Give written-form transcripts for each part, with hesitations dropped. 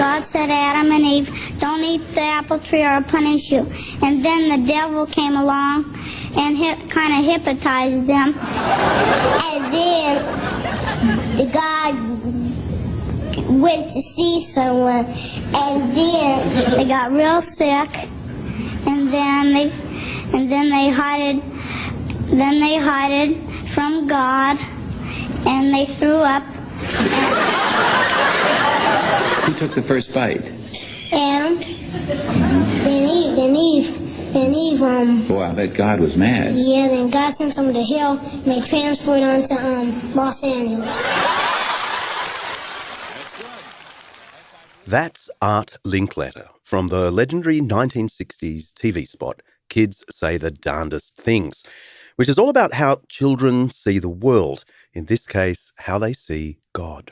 God said to Adam and Eve, don't eat the apple tree or I'll punish you. And then the devil came along and kind of hypnotized them. And then God went to see someone, and then they got real sick, and then they hid from God, and they threw up. Who took the first bite? Adam. Then Eve. Oh, I bet God was mad. Yeah, then God sent them to hell, and they transferred onto Los Angeles. That's Art Linkletter from the legendary 1960s TV spot Kids Say the Darndest Things, which is all about how children see the world, in this case, how they see God.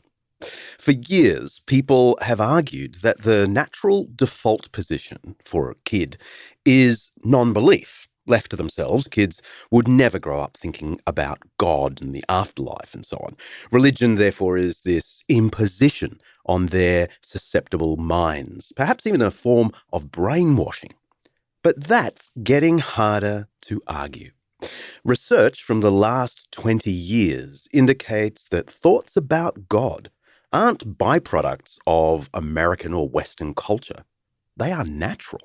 For years, people have argued that the natural default position for a kid is non-belief. Left to themselves, kids would never grow up thinking about God and the afterlife and so on. Religion, therefore, is this imposition on their susceptible minds, perhaps even a form of brainwashing. But that's getting harder to argue. Research from the last 20 years indicates that thoughts about God aren't byproducts of American or Western culture. They are natural.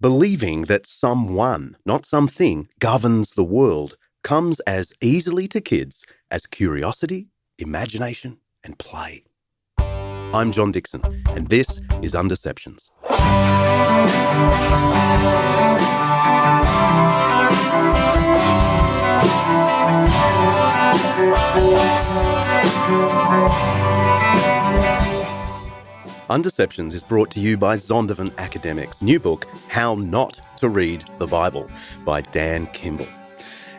Believing that someone, not something, governs the world comes as easily to kids as curiosity, imagination, and play. I'm John Dixon, and this is Undeceptions. Undeceptions is brought to you by Zondervan Academics' new book, How Not to Read the Bible, by Dan Kimball.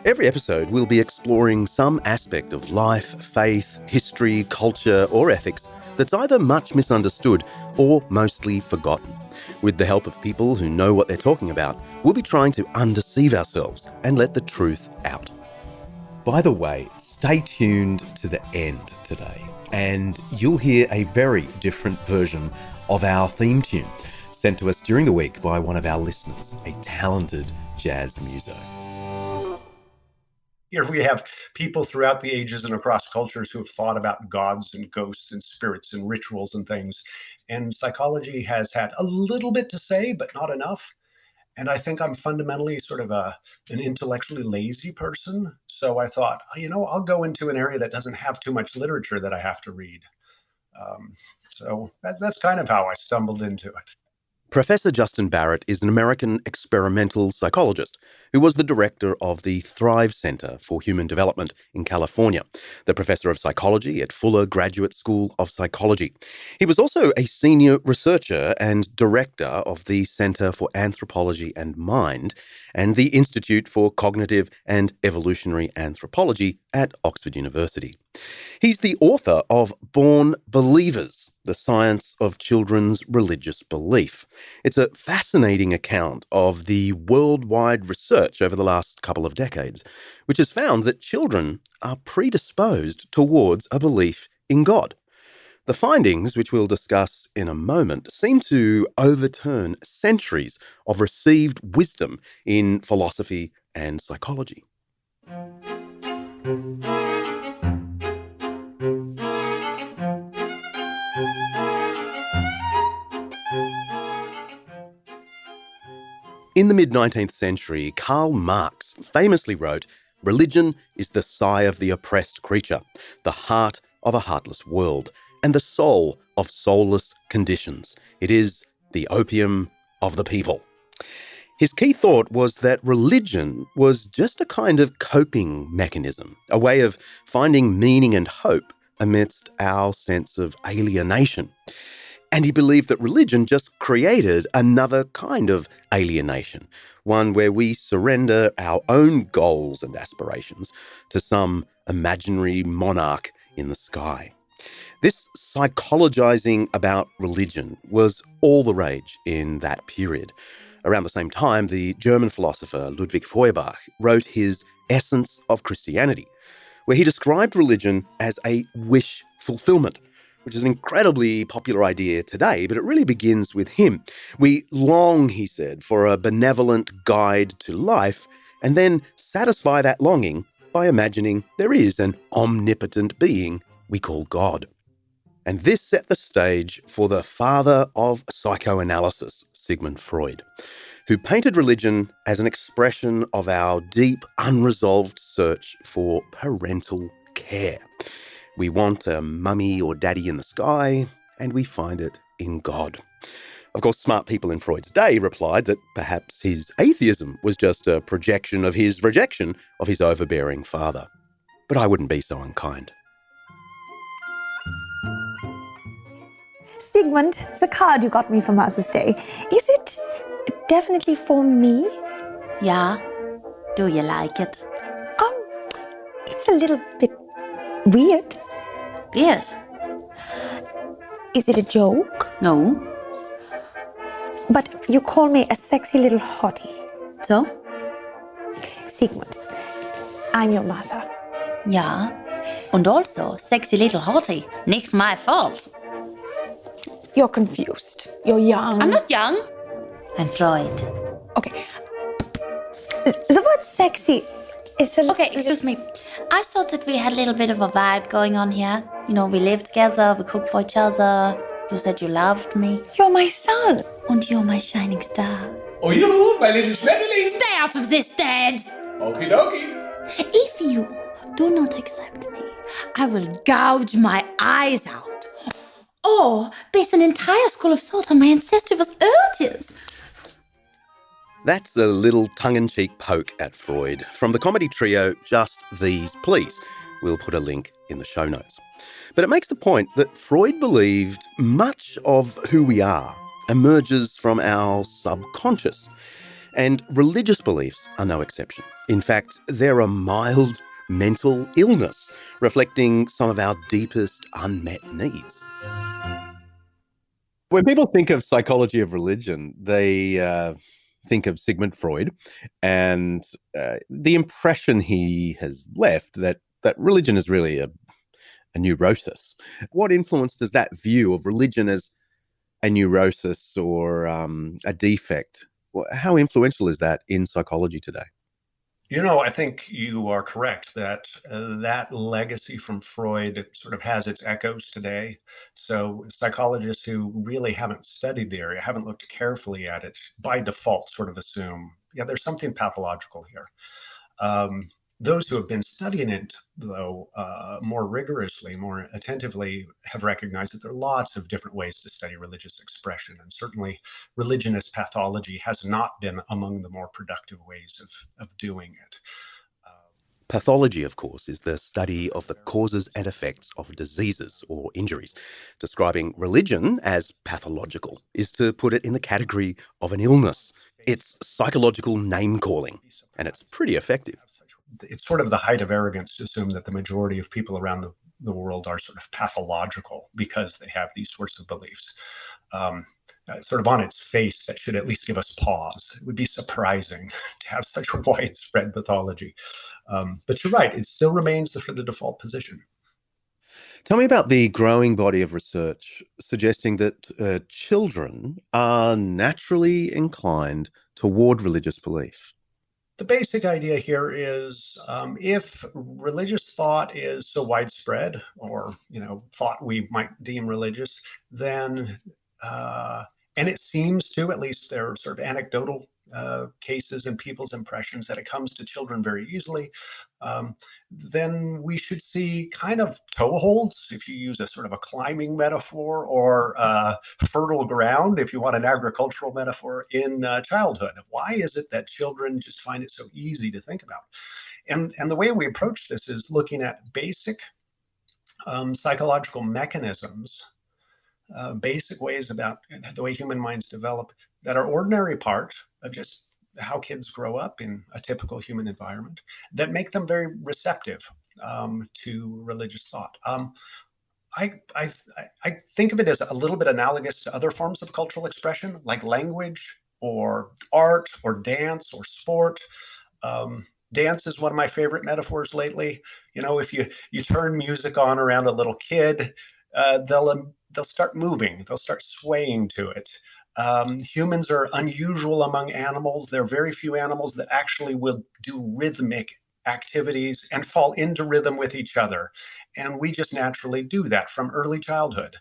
Every episode we'll be exploring some aspect of life, faith, history, culture, or ethics that's either much misunderstood or mostly forgotten. With the help of people who know what they're talking about, we'll be trying to undeceive ourselves and let the truth out. By the way, stay tuned to the end today, and you'll hear a very different version of our theme tune sent to us during the week by one of our listeners, a talented jazz muso. Here we have people throughout the ages and across cultures who have thought about gods and ghosts and spirits and rituals and things. And psychology has had a little bit to say, but not enough. And I think I'm fundamentally sort of an intellectually lazy person. So I thought, I'll go into an area that doesn't have too much literature that I have to read. So that's kind of how I stumbled into it. Professor Justin Barrett is an American experimental psychologist who was the director of the Thrive Center for Human Development in California, the professor of psychology at Fuller Graduate School of Psychology. He was also a senior researcher and director of the Center for Anthropology and Mind and the Institute for Cognitive and Evolutionary Anthropology at Oxford University. He's the author of Born Believers, The Science of Children's Religious Belief. It's a fascinating account of the worldwide research over the last couple of decades, which has found that children are predisposed towards a belief in God. The findings, which we'll discuss in a moment, seem to overturn centuries of received wisdom in philosophy and psychology. In the mid-19th century, Karl Marx famously wrote, "Religion is the sigh of the oppressed creature, the heart of a heartless world, and the soul of soulless conditions. It is the opium of the people." His key thought was that religion was just a kind of coping mechanism, a way of finding meaning and hope amidst our sense of alienation. And he believed that religion just created another kind of alienation, one where we surrender our own goals and aspirations to some imaginary monarch in the sky. This psychologizing about religion was all the rage in that period. Around the same time, the German philosopher Ludwig Feuerbach wrote his Essence of Christianity, where he described religion as a wish fulfillment, which is an incredibly popular idea today, but it really begins with him. We long, he said, for a benevolent guide to life, and then satisfy that longing by imagining there is an omnipotent being we call God. And this set the stage for the father of psychoanalysis, Sigmund Freud, who painted religion as an expression of our deep, unresolved search for parental care. We want a mummy or daddy in the sky, and we find it in God. Of course, smart people in Freud's day replied that perhaps his atheism was just a projection of his rejection of his overbearing father. But I wouldn't be so unkind. Sigmund, the card you got me for Mother's Day, is it definitely for me? Yeah. Do you like it? It's a little bit weird. Weird. Is it a joke? No. But you call me a sexy little hottie. So? Sigmund, I'm your mother. Ja. Und also, sexy little hottie. Nicht my fault. You're confused. You're young. I'm not young. I'm Freud. Okay. The word sexy is a Okay, excuse me. I thought that we had a little bit of a vibe going on here. You know, we live together, we cook for each other. You said you loved me. You're my son. And you're my shining star. Oh, you, my little Schmetterling. Stay out of this, Dad! Okie dokie. If you do not accept me, I will gouge my eyes out. Or base an entire school of thought on my incestuous urges. That's a little tongue-in-cheek poke at Freud from the comedy trio Just These Please. We'll put a link in the show notes. But it makes the point that Freud believed much of who we are emerges from our subconscious. And religious beliefs are no exception. In fact, they're a mild mental illness, reflecting some of our deepest unmet needs. When people think of psychology of religion, they think of Sigmund Freud and the impression he has left that religion is really a neurosis. What influence does that view of religion as a neurosis or a defect? How influential is that in psychology today? You know, I think you are correct that that legacy from Freud sort of has its echoes today. So psychologists who really haven't studied the area, haven't looked carefully at it, by default sort of assume, yeah, there's something pathological here. Those who have been studying it, though, more rigorously, more attentively, have recognized that there are lots of different ways to study religious expression. And certainly religion as pathology has not been among the more productive ways of doing it. Pathology, of course, is the study of the causes and effects of diseases or injuries. Describing religion as pathological is to put it in the category of an illness. It's psychological name-calling, and it's pretty effective. It's sort of the height of arrogance to assume that the majority of people around the world are sort of pathological because they have these sorts of beliefs. Sort of on its face, that should at least give us pause. It would be surprising to have such widespread pathology. But you're right, it still remains the default position. Tell me about the growing body of research suggesting that children are naturally inclined toward religious belief. The basic idea here is if religious thought is so widespread, or thought we might deem religious, then and it seems to, at least there are sort of anecdotal cases and people's impressions that it comes to children very easily, then we should see kind of toeholds, if you use a sort of a climbing metaphor, or fertile ground, if you want an agricultural metaphor, in childhood. Why is it that children just find it so easy to think about? And the way we approach this is looking at basic psychological mechanisms, basic ways about the way human minds develop that are ordinary part of just how kids grow up in a typical human environment, that make them very receptive to religious thought. I think of it as a little bit analogous to other forms of cultural expression, like language or art or dance or sport. Dance is one of my favorite metaphors lately. If you turn music on around a little kid, they'll start moving. They'll start swaying to it. Humans are unusual among animals. There are very few animals that actually will do rhythmic activities and fall into rhythm with each other. And we just naturally do that from early childhood.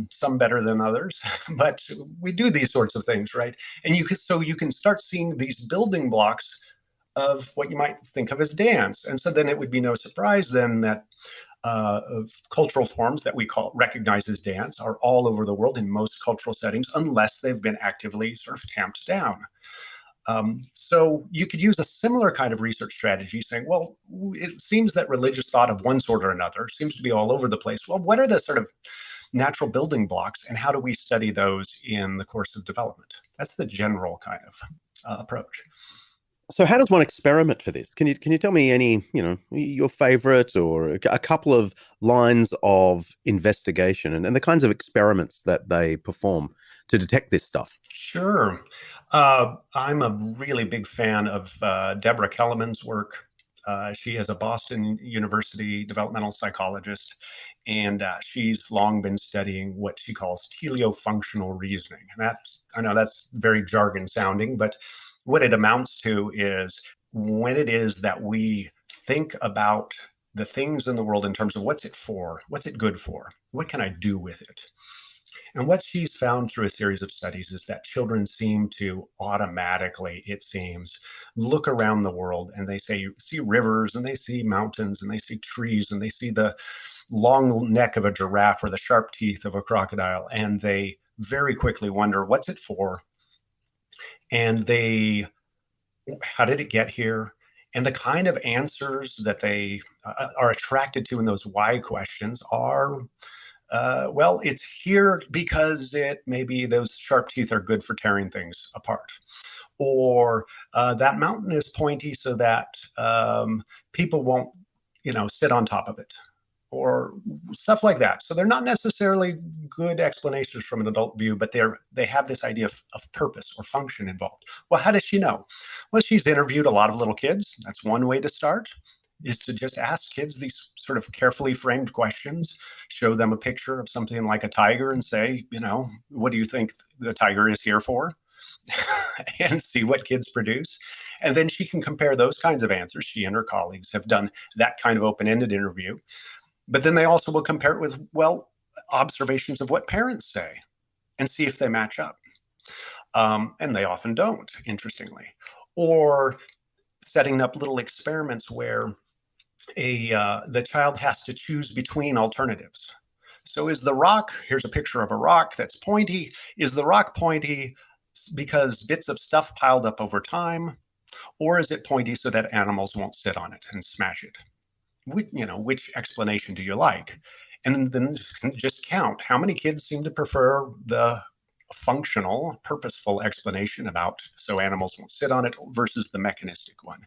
Some better than others, but we do these sorts of things, right? And you can start seeing these building blocks of what you might think of as dance. And so then it would be no surprise then that of cultural forms that we recognize as dance are all over the world in most cultural settings, unless they've been actively sort of tamped down. So you could use a similar kind of research strategy saying, well, it seems that religious thought of one sort or another seems to be all over the place. Well, what are the sort of natural building blocks, and how do we study those in the course of development? That's the general kind of approach. So how does one experiment for this? Can you tell me any, your favorite or a couple of lines of investigation and the kinds of experiments that they perform to detect this stuff? Sure. I'm a really big fan of Deborah Kellerman's work. She is a Boston University developmental psychologist, and she's long been studying what she calls teleofunctional reasoning. And I know that's very jargon sounding, but what it amounts to is when it is that we think about the things in the world in terms of what's it for, what's it good for, what can I do with it? And what she's found through a series of studies is that children seem to automatically, it seems, look around the world and they see rivers and they see mountains and they see trees and they see the long neck of a giraffe or the sharp teeth of a crocodile. And they very quickly wonder, what's it for? And how did it get here? And the kind of answers that they are attracted to in those why questions are, well, it's here because maybe those sharp teeth are good for tearing things apart. Or that mountain is pointy so that people won't, sit on top of it. Or stuff like that. So they're not necessarily good explanations from an adult view, but they have this idea of purpose or function involved. Well, how does she know? Well, she's interviewed a lot of little kids. That's one way to start, is to just ask kids these sort of carefully framed questions, show them a picture of something like a tiger and say, what do you think the tiger is here for? And see what kids produce. And then she can compare those kinds of answers. She and her colleagues have done that kind of open-ended interview. But then they also will compare it with, observations of what parents say and see if they match up. And they often don't, interestingly. Or setting up little experiments where the child has to choose between alternatives. So here's a picture of a rock that's pointy. Is the rock pointy because bits of stuff piled up over time? Or is it pointy so that animals won't sit on it and smash it? Which explanation do you like? And then just count how many kids seem to prefer the functional, purposeful explanation about so animals won't sit on it versus the mechanistic one.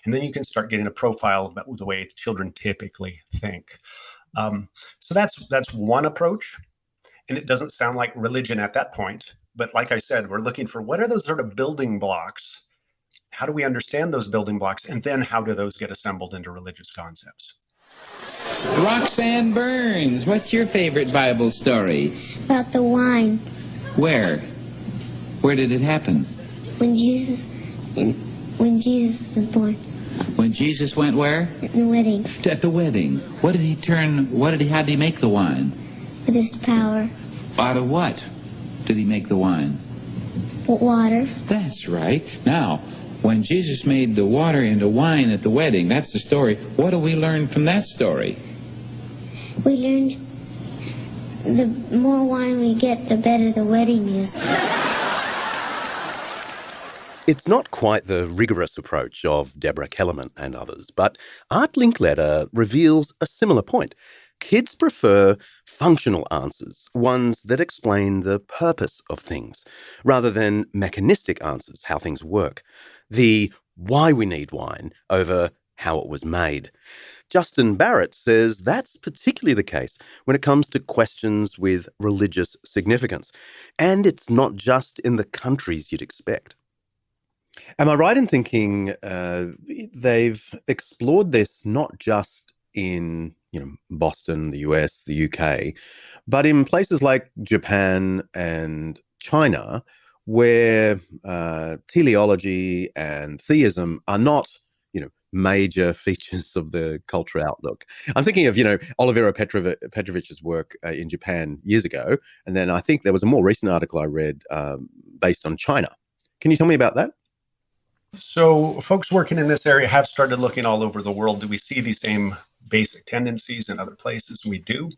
And then you can start getting a profile about the way children typically think. So that's one approach. And it doesn't sound like religion at that point. But like I said, we're looking for what are those sort of building blocks. How do we understand those building blocks? And then how do those get assembled into religious concepts? Roxanne Burns, what's your favorite Bible story? About the wine. Where? Where did it happen? When Jesus was born. When Jesus went where? At the wedding. At the wedding. How did he make the wine? With his power. Out of what did he make the wine? Water. That's right. Now, when Jesus made the water into wine at the wedding, that's the story. What do we learn from that story? We learned the more wine we get, the better the wedding is. It's not quite the rigorous approach of Deborah Kellerman and others, but Art Linkletter reveals a similar point. Kids prefer functional answers, ones that explain the purpose of things, rather than mechanistic answers, how things work. The why we need wine over how it was made. Justin Barrett says that's particularly the case when it comes to questions with religious significance. And it's not just in the countries you'd expect. Am I right in thinking they've explored this not just in Boston, the US, the UK, but in places like Japan and China, where teleology and theism are not, major features of the cultural outlook. I'm thinking of, Olivera Petrovich's work in Japan years ago, and then I think there was a more recent article I read based on China. Can you tell me about that? So folks working in this area have started looking all over the world. Do we see these same basic tendencies in other places? We do.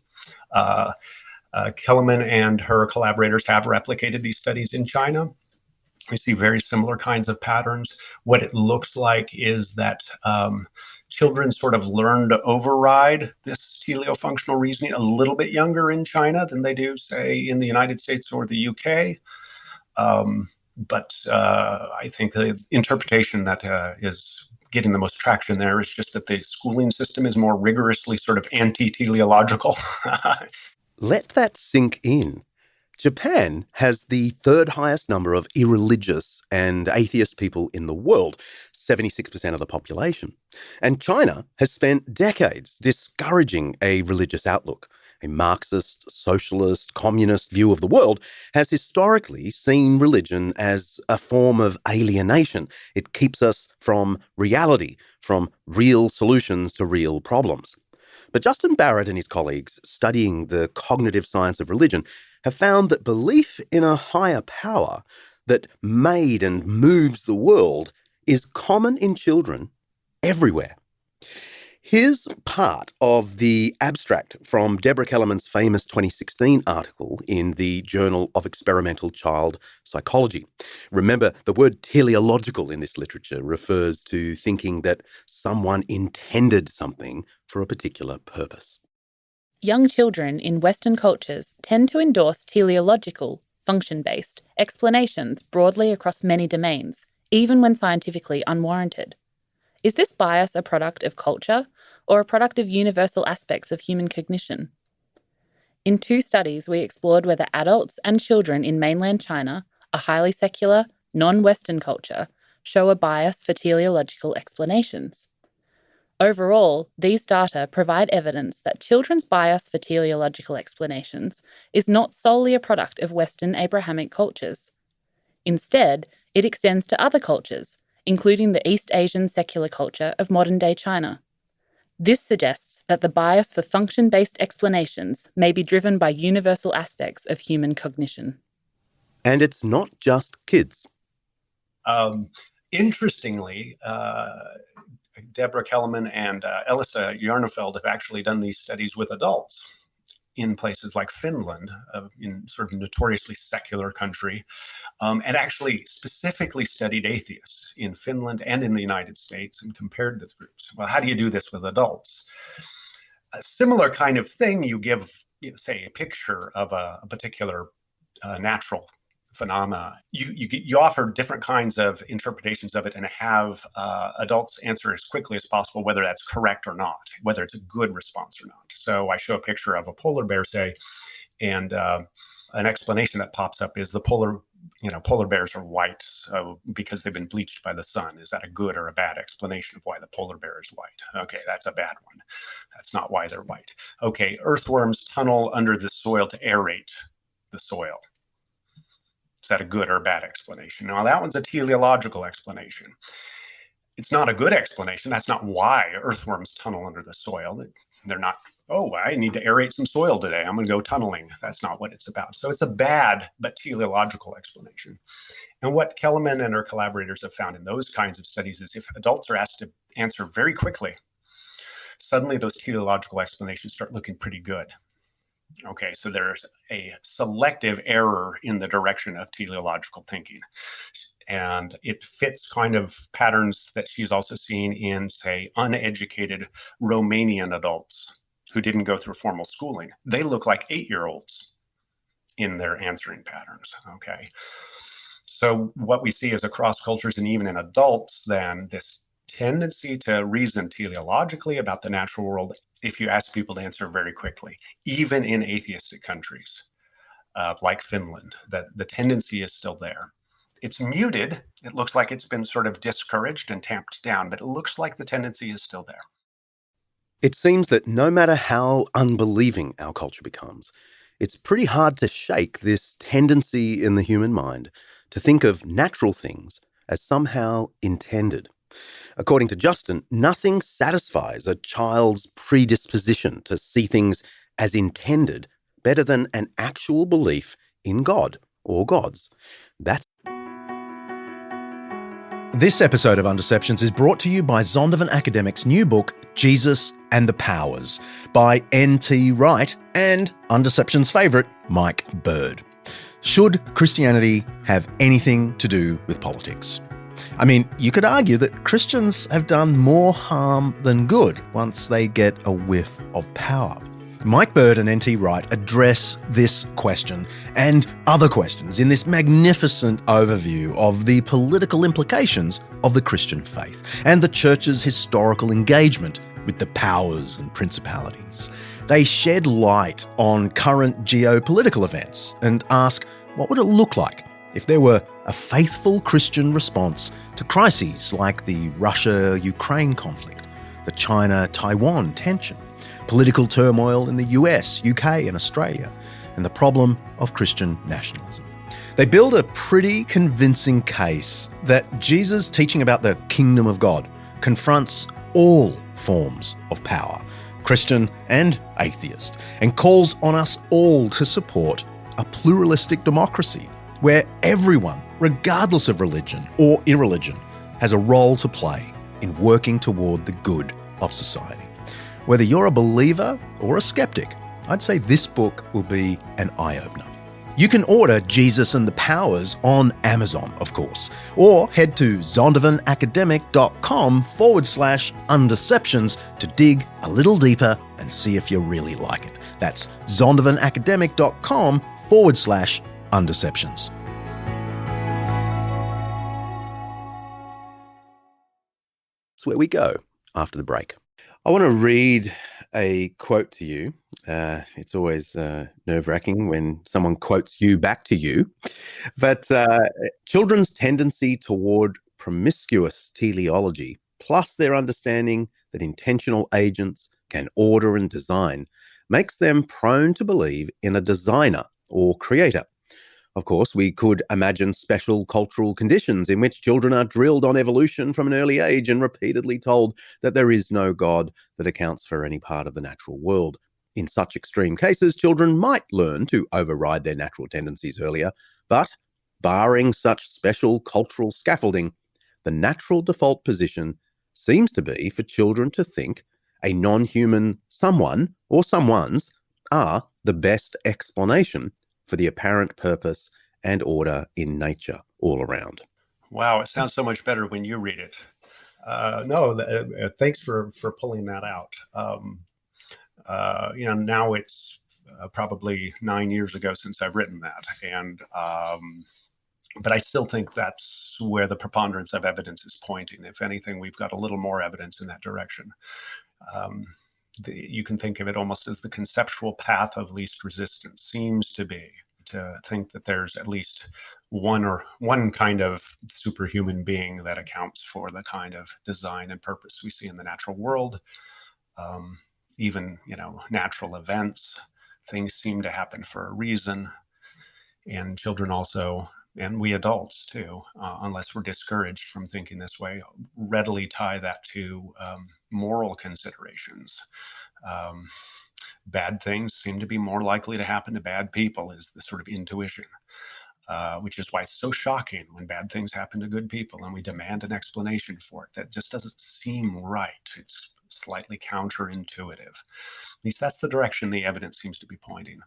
Kellerman and her collaborators have replicated these studies in China. We see very similar kinds of patterns. What it looks like is that children sort of learn to override this teleofunctional reasoning a little bit younger in China than they do, say, in the United States or the UK. But I think the interpretation that is getting the most traction there is just that the schooling system is more rigorously sort of anti-teleological. Let that sink in. Japan has the third highest number of irreligious and atheist people in the world, 76% of the population. And China has spent decades discouraging a religious outlook. A Marxist, socialist, communist view of the world has historically seen religion as a form of alienation. It keeps us from reality, from real solutions to real problems. But Justin Barrett and his colleagues studying the cognitive science of religion have found that belief in a higher power that made and moves the world is common in children everywhere. Here's part of the abstract from Deborah Kellerman's famous 2016 article in the Journal of Experimental Child Psychology. Remember, the word teleological in this literature refers to thinking that someone intended something for a particular purpose. Young children in Western cultures tend to endorse teleological, function-based explanations broadly across many domains, even when scientifically unwarranted. Is this bias a product of culture or a product of universal aspects of human cognition? In 2 studies, we explored whether adults and children in mainland China, a highly secular, non-Western culture, show a bias for teleological explanations. Overall, these data provide evidence that children's bias for teleological explanations is not solely a product of Western Abrahamic cultures. Instead, it extends to other cultures, including the East Asian secular culture of modern-day China. This suggests that the bias for function-based explanations may be driven by universal aspects of human cognition. And it's not just kids. Interestingly, Deborah Kellerman and Elisa Jarnefeld have actually done these studies with adults in places like Finland, in sort of notoriously secular country, and actually specifically studied atheists in Finland and in the United States and compared these groups. Well, how do you do this with adults? A similar kind of thing, you give, say, a picture of a particular natural phenomena. You offer different kinds of interpretations of it and have adults answer as quickly as possible whether that's correct or not, whether it's a good response or not. So I show a picture of a polar bear, say, and an explanation that pops up is the polar bears are white because they've been bleached by the sun. Is that a good or a bad explanation of why the polar bear is white? Okay, that's a bad one. That's not why they're white. Okay, earthworms tunnel under the soil to aerate the soil. Is that a good or a bad explanation? Now, that one's a teleological explanation. It's not a good explanation. That's not why earthworms tunnel under the soil. They're not, I need to aerate some soil today. I'm going to go tunneling. That's not what it's about. So it's a bad but teleological explanation. And what Kellerman and her collaborators have found in those kinds of studies is if adults are asked to answer very quickly, suddenly those teleological explanations start looking pretty good. Okay, so there's a selective error in the direction of teleological thinking. And it fits kind of patterns that she's also seen in, say, uneducated Romanian adults who didn't go through formal schooling. They look like 8-year-olds in their answering patterns, okay? So what we see is across cultures and even in adults, then, this tendency to reason teleologically about the natural world if you ask people to answer very quickly, even in atheistic countries like Finland, that the tendency is still there. It's muted. It looks like it's been sort of discouraged and tamped down, but it looks like the tendency is still there. It seems that no matter how unbelieving our culture becomes, it's pretty hard to shake this tendency in the human mind to think of natural things as somehow intended. According to Justin, nothing satisfies a child's predisposition to see things as intended better than an actual belief in God or gods. That's This episode of Undeceptions is brought to you by Zondervan Academic's new book, Jesus and the Powers, by N.T. Wright and Undeception's favourite, Mike Bird. Should Christianity have anything to do with politics? I mean, you could argue that Christians have done more harm than good once they get a whiff of power. Mike Bird and N.T. Wright address this question and other questions in this magnificent overview of the political implications of the Christian faith and the Church's historical engagement with the powers and principalities. They shed light on current geopolitical events and ask, what would it look like if there were a faithful Christian response to crises like the Russia-Ukraine conflict, the China-Taiwan tension, political turmoil in the US, UK and Australia, and the problem of Christian nationalism. They build a pretty convincing case that Jesus' teaching about the kingdom of God confronts all forms of power, Christian and atheist, and calls on us all to support a pluralistic democracy where everyone, regardless of religion or irreligion, has a role to play in working toward the good of society. Whether you're a believer or a skeptic, I'd say this book will be an eye-opener. You can order Jesus and the Powers on Amazon, of course, or head to zondervanacademic.com/undeceptions to dig a little deeper and see if you really like it. That's zondervanacademic.com/undeceptions. where we go after the break. I want to read a quote to you. It's always nerve-wracking when someone quotes you back to you. But children's tendency toward promiscuous teleology, plus their understanding that intentional agents can order and design, makes them prone to believe in a designer or creator. Of course, we could imagine special cultural conditions in which children are drilled on evolution from an early age and repeatedly told that there is no God that accounts for any part of the natural world. In such extreme cases, children might learn to override their natural tendencies earlier, but barring such special cultural scaffolding, the natural default position seems to be for children to think a non-human someone or someones are the best explanation for the apparent purpose and order in nature all around. Wow, it sounds so much better when you read it. Thanks for pulling that out. Now it's probably 9 years ago since I've written that, and but I still think that's where the preponderance of evidence is pointing. If anything, we've got a little more evidence in that direction. You can think of it almost as the conceptual path of least resistance seems to be to think that there's at least one kind of superhuman being that accounts for the kind of design and purpose we see in the natural world. Even, natural events, things seem to happen for a reason. And children also, and we adults too, unless we're discouraged from thinking this way, readily tie that to moral considerations. Bad things seem to be more likely to happen to bad people is the sort of intuition, which is why it's so shocking when bad things happen to good people and we demand an explanation for it. That just doesn't seem right. It's slightly counterintuitive. At least that's the direction the evidence seems to be pointing.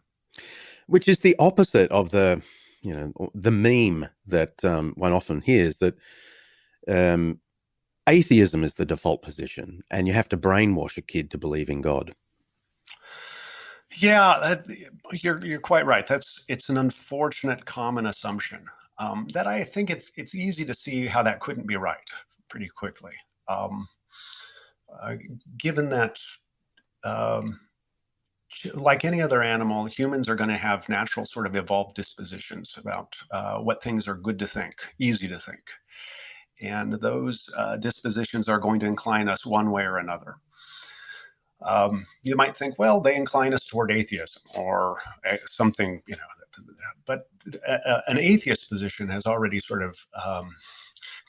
Which is the opposite of the meme that one often hears, that atheism is the default position and you have to brainwash a kid to believe in God. Yeah, you're quite right. It's an unfortunate common assumption that I think it's easy to see how that couldn't be right pretty quickly. Given that, like any other animal, humans are going to have natural sort of evolved dispositions about what things are good to think, easy to think. And those dispositions are going to incline us one way or another. You might think, well, they incline us toward atheism or something, but an atheist position has already sort of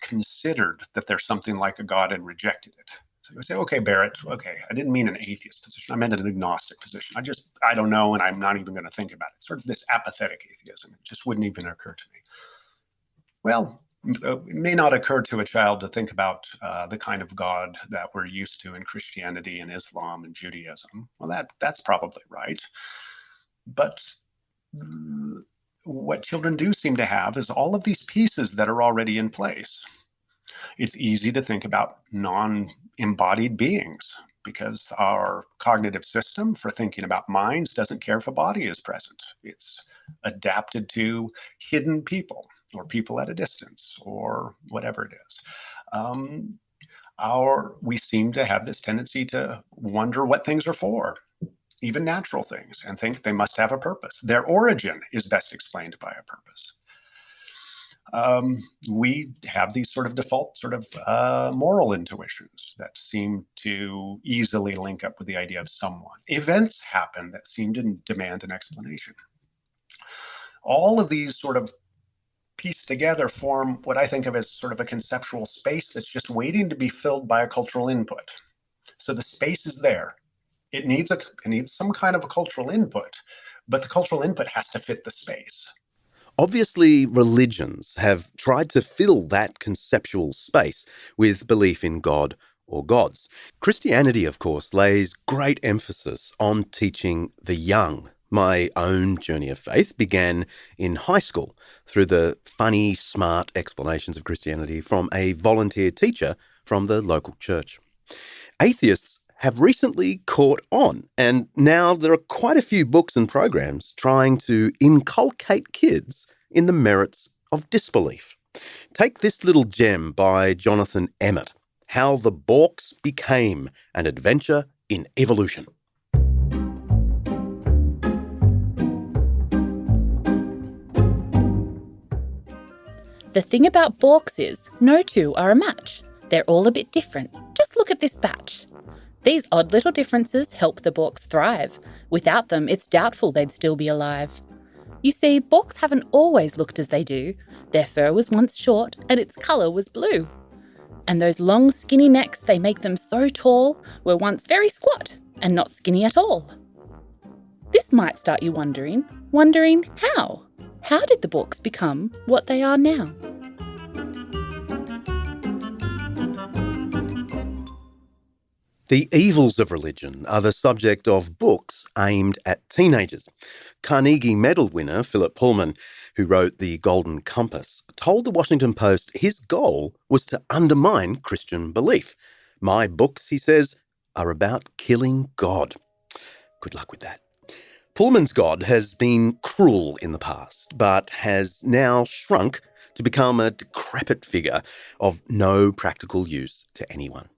considered that there's something like a God and rejected it. So you say, okay, Barrett, okay, I didn't mean an atheist position. I meant an agnostic position. I don't know, and I'm not even going to think about it. Sort of this apathetic atheism. It just wouldn't even occur to me. Well, it may not occur to a child to think about the kind of God that we're used to in Christianity and Islam and Judaism. Well, that's probably right. But what children do seem to have is all of these pieces that are already in place. It's easy to think about non-embodied beings because our cognitive system for thinking about minds doesn't care if a body is present. It's adapted to hidden people or people at a distance or whatever it is. We seem to have this tendency to wonder what things are for, even natural things, and think they must have a purpose. Their origin is best explained by a purpose. We have these sort of default moral intuitions that seem to easily link up with the idea of someone. Events happen that seem to demand an explanation. All of these sort of pieced together form what I think of as sort of a conceptual space that's just waiting to be filled by a cultural input. So the space is there. It needs some kind of a cultural input, but the cultural input has to fit the space. Obviously, religions have tried to fill that conceptual space with belief in God or gods. Christianity, of course, lays great emphasis on teaching the young. My own journey of faith began in high school through the funny, smart explanations of Christianity from a volunteer teacher from the local church. Atheists have recently caught on, and now there are quite a few books and programs trying to inculcate kids in the merits of disbelief. Take this little gem by Jonathan Emmett, How the Borks Became an Adventure in Evolution. The thing about Borks is no two are a match. They're all a bit different. Just look at this batch. These odd little differences help the Borks thrive. Without them, it's doubtful they'd still be alive. You see, Borks haven't always looked as they do. Their fur was once short and its colour was blue. And those long skinny necks they make them so tall were once very squat and not skinny at all. This might start you wondering how? How did the Borks become what they are now? The evils of religion are the subject of books aimed at teenagers. Carnegie Medal winner Philip Pullman, who wrote The Golden Compass, told the Washington Post his goal was to undermine Christian belief. My books, he says, are about killing God. Good luck with that. Pullman's God has been cruel in the past, but has now shrunk to become a decrepit figure of no practical use to anyone.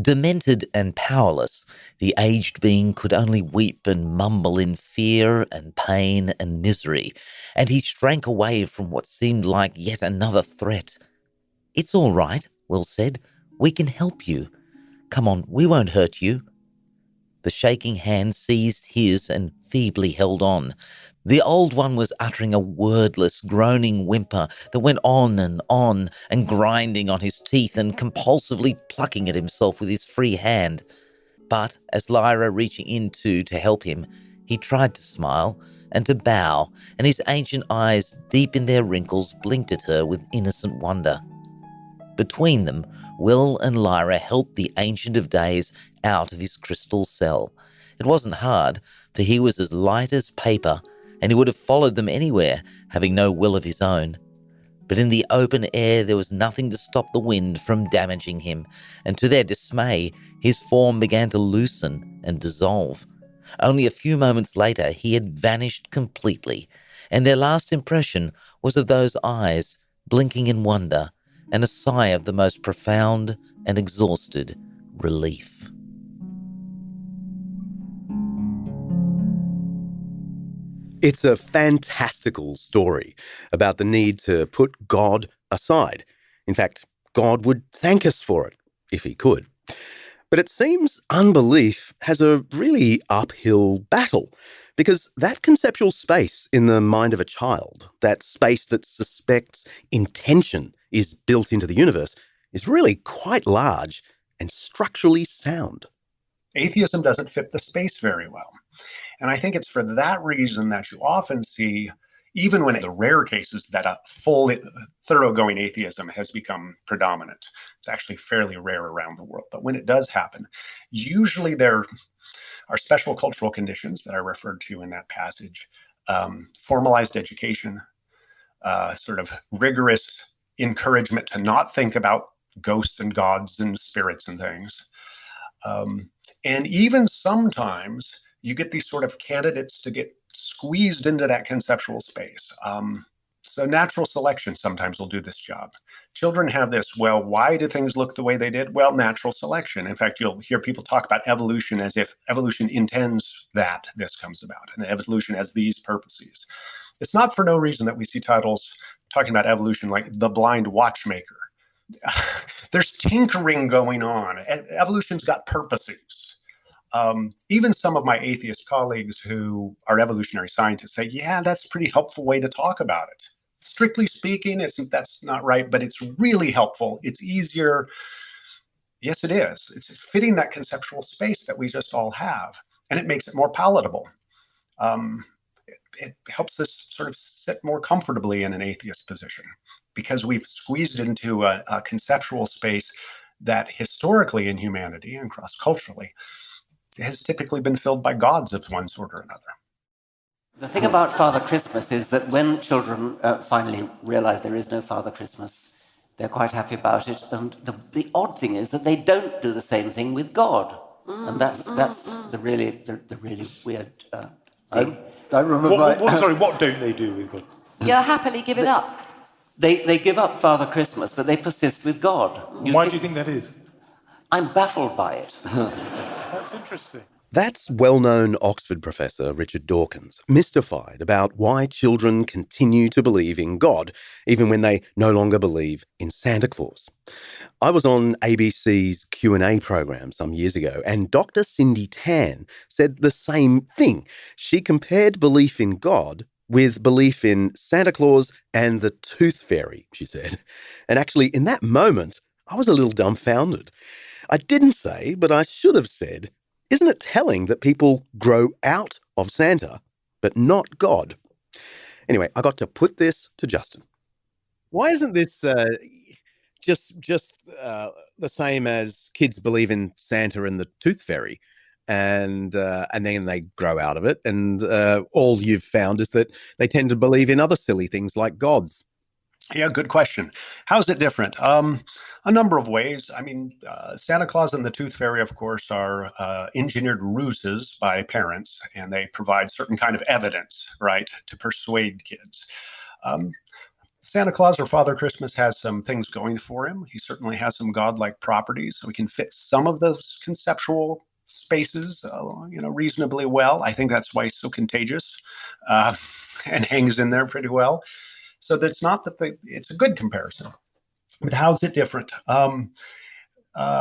Demented and powerless, the aged being could only weep and mumble in fear and pain and misery, and he shrank away from what seemed like yet another threat. "It's all right," Will said. "We can help you. Come on, we won't hurt you." The shaking hand seized his and feebly held on. The old one was uttering a wordless, groaning whimper that went on and grinding on his teeth and compulsively plucking at himself with his free hand. But as Lyra reaching in to help him, he tried to smile and to bow, and his ancient eyes, deep in their wrinkles, blinked at her with innocent wonder. Between them, Will and Lyra helped the Ancient of Days out of his crystal cell. It wasn't hard, for he was as light as paper, and he would have followed them anywhere, having no will of his own. But in the open air there was nothing to stop the wind from damaging him, and to their dismay, his form began to loosen and dissolve. Only a few moments later he had vanished completely, and their last impression was of those eyes, blinking in wonder, and a sigh of the most profound and exhausted relief. It's a fantastical story about the need to put God aside. In fact, God would thank us for it, if he could. But it seems unbelief has a really uphill battle, because that conceptual space in the mind of a child, that space that suspects intention is built into the universe, is really quite large and structurally sound. Atheism doesn't fit the space very well. And I think it's for that reason that you often see, even when in the rare cases that a full, thoroughgoing atheism has become predominant, it's actually fairly rare around the world. But when it does happen, usually there are special cultural conditions that I referred to in that passage. Formalized education, sort of rigorous encouragement to not think about ghosts and gods and spirits and things. And even sometimes you get these sort of candidates to get squeezed into that conceptual space. So natural selection sometimes will do this job. Children have this, well, why do things look the way they did? Well, natural selection. In fact, you'll hear people talk about evolution as if evolution intends that this comes about, and evolution has these purposes. It's not for no reason that we see titles talking about evolution like The Blind Watchmaker. There's tinkering going on. Evolution's got purposes. Even some of my atheist colleagues who are evolutionary scientists say, yeah, that's a pretty helpful way to talk about it. Strictly speaking, that's not right, but it's really helpful. It's easier. Yes, it is. It's fitting that conceptual space that we just all have, and it makes it more palatable. It helps us sort of sit more comfortably in an atheist position because we've squeezed into a conceptual space that historically in humanity and cross-culturally has typically been filled by gods of one sort or another. The thing about Father Christmas is that when children finally realize there is no Father Christmas, they're quite happy about it. And the odd thing is that they don't do the same thing with God. And that's the really weird thing. I remember what don't they do with God? You'll happily give it up. They give up Father Christmas, but they persist with God. Why do you think that is? I'm baffled by it. That's interesting. That's well-known Oxford professor Richard Dawkins, mystified about why children continue to believe in God, even when they no longer believe in Santa Claus. I was on ABC's Q&A program some years ago, and Dr. Cindy Tan said the same thing. She compared belief in God with belief in Santa Claus and the Tooth Fairy, she said. And actually, in that moment, I was a little dumbfounded. I didn't say, but I should have said, isn't it telling that people grow out of Santa, but not God? Anyway, I got to put this to Justin. Why isn't this just the same as kids believe in Santa and the Tooth Fairy, and then they grow out of it, and all you've found is that they tend to believe in other silly things like gods? Yeah, good question. How's it different? A number of ways. I mean, Santa Claus and the Tooth Fairy, of course, are engineered ruses by parents, and they provide certain kind of evidence, right, to persuade kids. Santa Claus or Father Christmas has some things going for him. He certainly has some godlike properties, so we can fit some of those conceptual spaces, reasonably well. I think that's why he's so contagious and hangs in there pretty well. So that's not that it's a good comparison. But how's it different?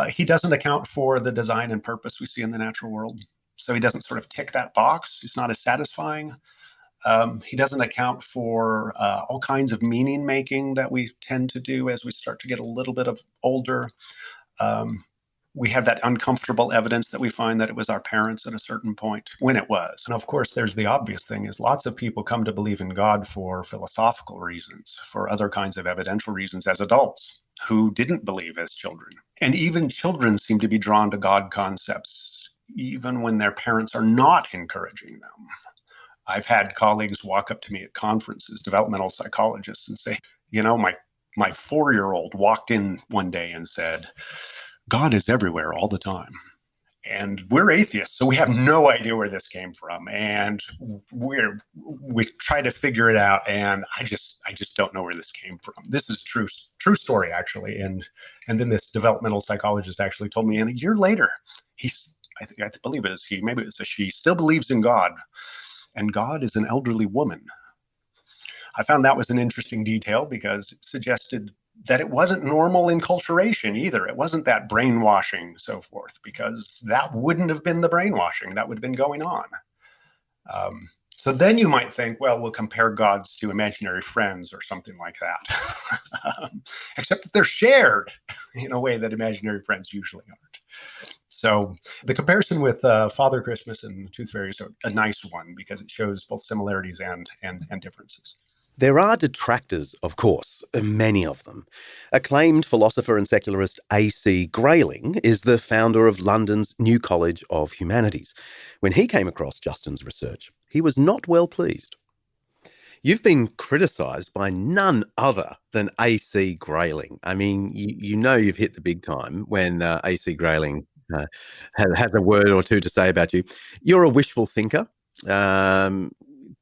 He doesn't account for the design and purpose we see in the natural world. So he doesn't sort of tick that box. It's not as satisfying. He doesn't account for all kinds of meaning making that we tend to do as we start to get a little bit of older. We have that uncomfortable evidence that we find that it was our parents at a certain point when it was. And of course, there's the obvious thing is lots of people come to believe in God for philosophical reasons, for other kinds of evidential reasons as adults who didn't believe as children. And even children seem to be drawn to God concepts, even when their parents are not encouraging them. I've had colleagues walk up to me at conferences, developmental psychologists, and say, my 4-year-old walked in one day and said, God is everywhere all the time. And we're atheists, so we have no idea where this came from. And we try to figure it out, and I just don't know where this came from. This is true story, actually. And then this developmental psychologist actually told me, and a year later, I believe it is he, maybe it's a she, still believes in God. and God is an elderly woman. I found that was an interesting detail because it suggested that it wasn't normal enculturation either. It wasn't that brainwashing, so forth, because that wouldn't have been the brainwashing that would have been going on. So then you might think, well, we'll compare gods to imaginary friends or something like that. Except that they're shared in a way that imaginary friends usually aren't. So the comparison with Father Christmas and the Tooth Fairy is a nice one because it shows both similarities and differences. There are detractors, of course, many of them. Acclaimed philosopher and secularist A.C. Grayling is the founder of London's New College of Humanities. When he came across Justin's research, he was not well pleased. You've been criticised by none other than A.C. Grayling. I mean, you know you've hit the big time when A.C. Grayling has a word or two to say about you. You're a wishful thinker.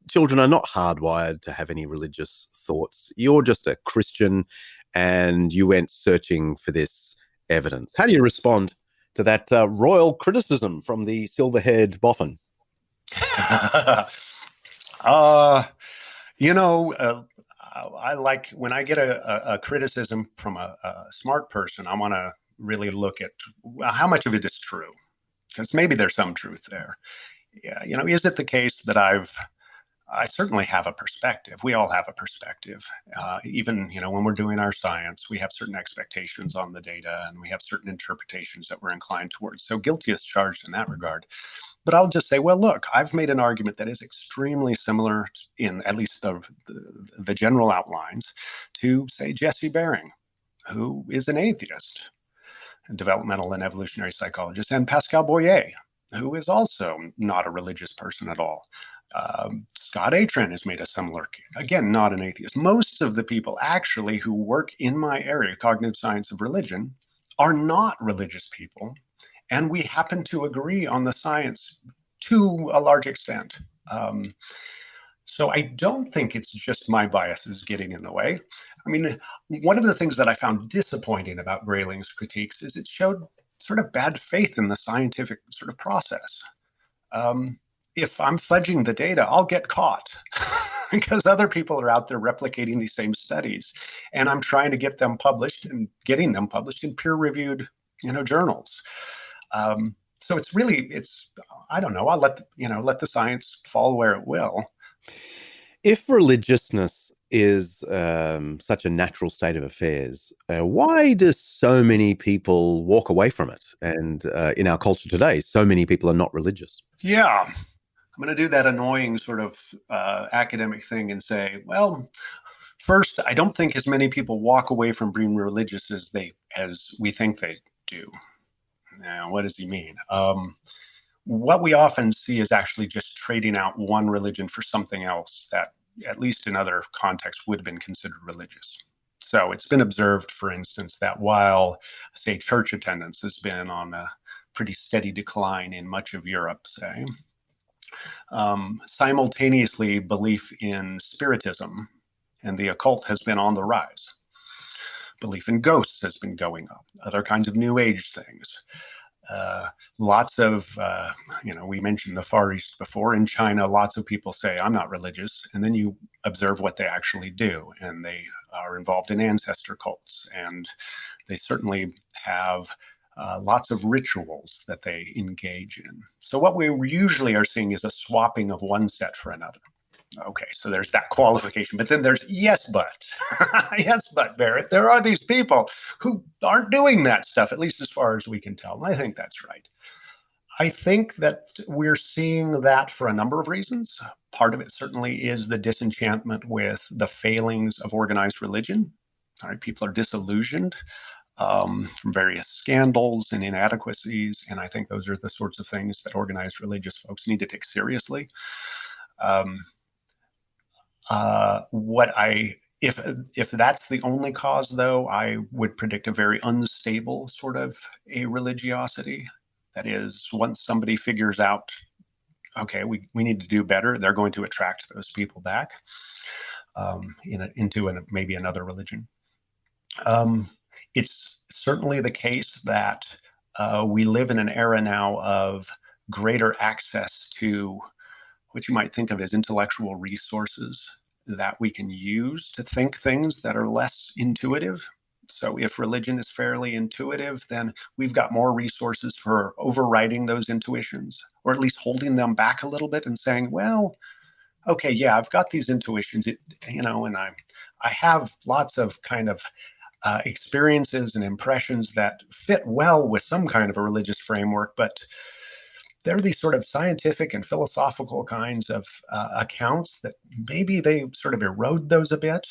Children are not hardwired to have any religious thoughts. You're just a Christian and you went searching for this evidence. How do you respond to that royal criticism from the silver-haired boffin? I like when I get a criticism from a smart person, I want to really look at how much of it is true, because maybe there's some truth there. Yeah, is it the case that I certainly have a perspective. We all have a perspective. Even, when we're doing our science, we have certain expectations on the data and we have certain interpretations that we're inclined towards. So guilty as charged in that regard. But I'll just say, well, look, I've made an argument that is extremely similar in at least the general outlines to, say, Jesse Bering, who is an atheist, a developmental and evolutionary psychologist, and Pascal Boyer, who is also not a religious person at all. Scott Atran has made a similar, again, not an atheist. Most of the people actually who work in my area, cognitive science of religion, are not religious people. And we happen to agree on the science to a large extent. So I don't think it's just my biases getting in the way. I mean, one of the things that I found disappointing about Grayling's critiques is it showed sort of bad faith in the scientific sort of process. If I'm fudging the data, I'll get caught because other people are out there replicating these same studies, and I'm trying to get them published and getting them published in peer-reviewed, journals. So I don't know. I'll let the science fall where it will. If religiousness is such a natural state of affairs, why do so many people walk away from it? And in our culture today, so many people are not religious. Yeah. I'm going to do that annoying sort of academic thing and say, well, first, I don't think as many people walk away from being religious as we think they do. Now, what does he mean? What we often see is actually just trading out one religion for something else that, at least in other contexts, would have been considered religious. So it's been observed, for instance, that while, say, church attendance has been on a pretty steady decline in much of Europe, say, simultaneously belief in spiritism and the occult has been on the rise. Belief in ghosts has been going up, other kinds of new age things. Lots of, we mentioned the Far East before. In China, lots of people say, I'm not religious. And then you observe what they actually do. And they are involved in ancestor cults. And they certainly have lots of rituals that they engage in. So what we usually are seeing is a swapping of one set for another. Okay, so there's that qualification, but then there's yes, but. Yes, but, Barrett, there are these people who aren't doing that stuff, at least as far as we can tell. And I think that's right. I think that we're seeing that for a number of reasons. Part of it certainly is the disenchantment with the failings of organized religion. All right, people are disillusioned from various scandals and inadequacies. And I think those are the sorts of things that organized religious folks need to take seriously. If that's the only cause, though, I would predict a very unstable sort of a religiosity. That is, once somebody figures out, okay, we need to do better, they're going to attract those people back into maybe another religion. It's certainly the case that we live in an era now of greater access to what you might think of as intellectual resources that we can use to think things that are less intuitive. So if religion is fairly intuitive, then we've got more resources for overriding those intuitions, or at least holding them back a little bit and saying, well, okay, yeah, I've got these intuitions, and I have lots of kind of experiences and impressions that fit well with some kind of a religious framework, but there are these sort of scientific and philosophical kinds of accounts that maybe they sort of erode those a bit,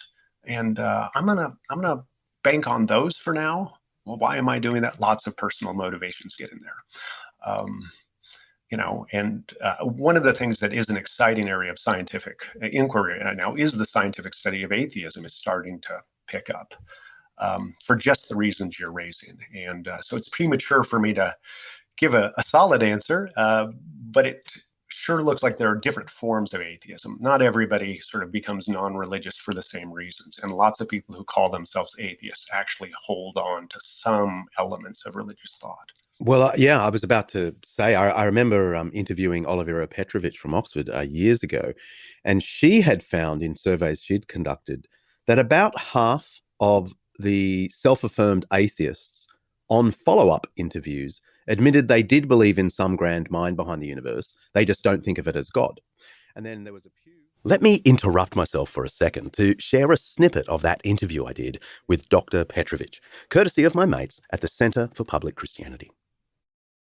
and I'm gonna bank on those for now. Well, why am I doing that? Lots of personal motivations get in there. And one of the things that is an exciting area of scientific inquiry right now is the scientific study of atheism is starting to pick up for just the reasons you're raising. And so it's premature for me to give a solid answer, but it sure looks like there are different forms of atheism. Not everybody sort of becomes non-religious for the same reasons. And lots of people who call themselves atheists actually hold on to some elements of religious thought. Well, yeah, I was about to say, I remember interviewing Olivera Petrovich from Oxford years ago, and she had found in surveys she'd conducted that about half of the self-affirmed atheists on follow-up interviews admitted they did believe in some grand mind behind the universe. They just don't think of it as God. And then there was a few... Let me interrupt myself for a second to share a snippet of that interview I did with Dr. Petrovich, courtesy of my mates at the Centre for Public Christianity.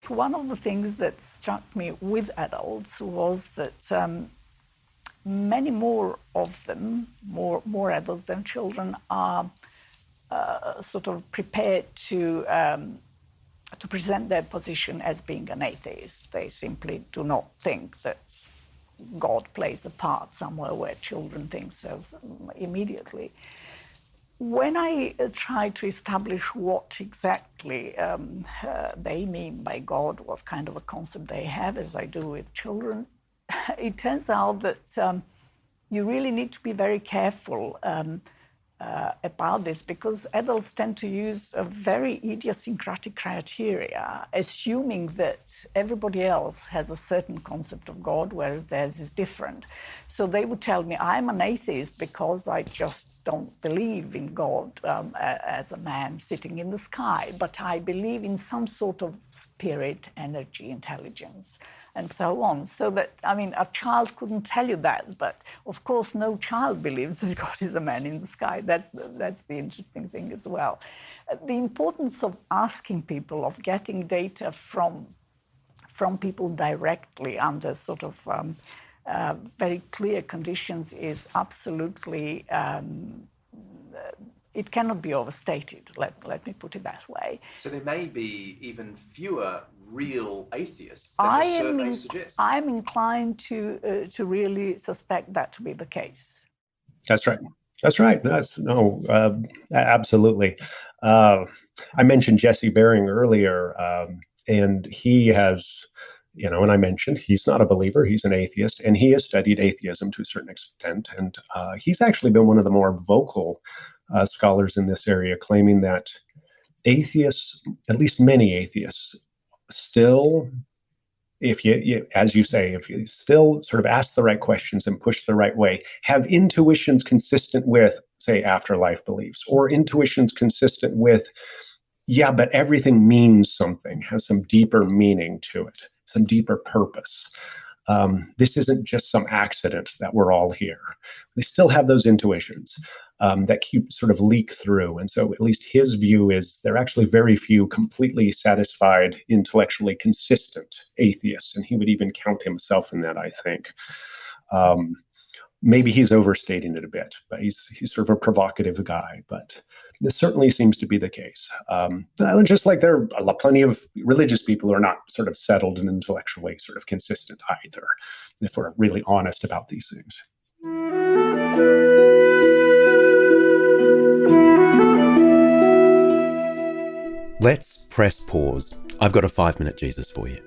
One of the things that struck me with adults was that many more of them, more adults than children, are sort of prepared to present their position as being an atheist. They simply do not think that God plays a part somewhere where children think so immediately. When I try to establish what exactly they mean by God, what kind of a concept they have, as I do with children, it turns out that you really need to be very careful about this, because adults tend to use a very idiosyncratic criteria, assuming that everybody else has a certain concept of God, whereas theirs is different. So they would tell me, I'm an atheist because I just don't believe in God as a man sitting in the sky, but I believe in some sort of spirit, energy, intelligence, and so on. So that, I mean, a child couldn't tell you that, but of course no child believes that God is a man in the sky. That's the interesting thing as well. The importance of asking people, of getting data from people directly under sort of very clear conditions is absolutely, it cannot be overstated, let me put it that way. So there may be even fewer real atheists than the survey suggests. I'm inclined to really suspect that to be the case. That's right. Absolutely. I mentioned Jesse Bering earlier, and he has, and I mentioned he's not a believer, he's an atheist, and he has studied atheism to a certain extent. And he's actually been one of the more vocal scholars in this area, claiming that atheists, at least many atheists, still, if you, as you say, if you still sort of ask the right questions and push the right way, have intuitions consistent with, say, afterlife beliefs, or intuitions consistent with, yeah, but everything means something, has some deeper meaning to it, some deeper purpose. This isn't just some accident that we're all here. They still have those intuitions that keep sort of leak through. And so at least his view is there are actually very few completely satisfied, intellectually consistent atheists. And he would even count himself in that, I think. Maybe he's overstating it a bit, but he's sort of a provocative guy. But this certainly seems to be the case. Just like there are plenty of religious people who are not sort of settled and intellectually sort of consistent either, if we're really honest about these things. Let's press pause. I've got a 5-minute Jesus for you.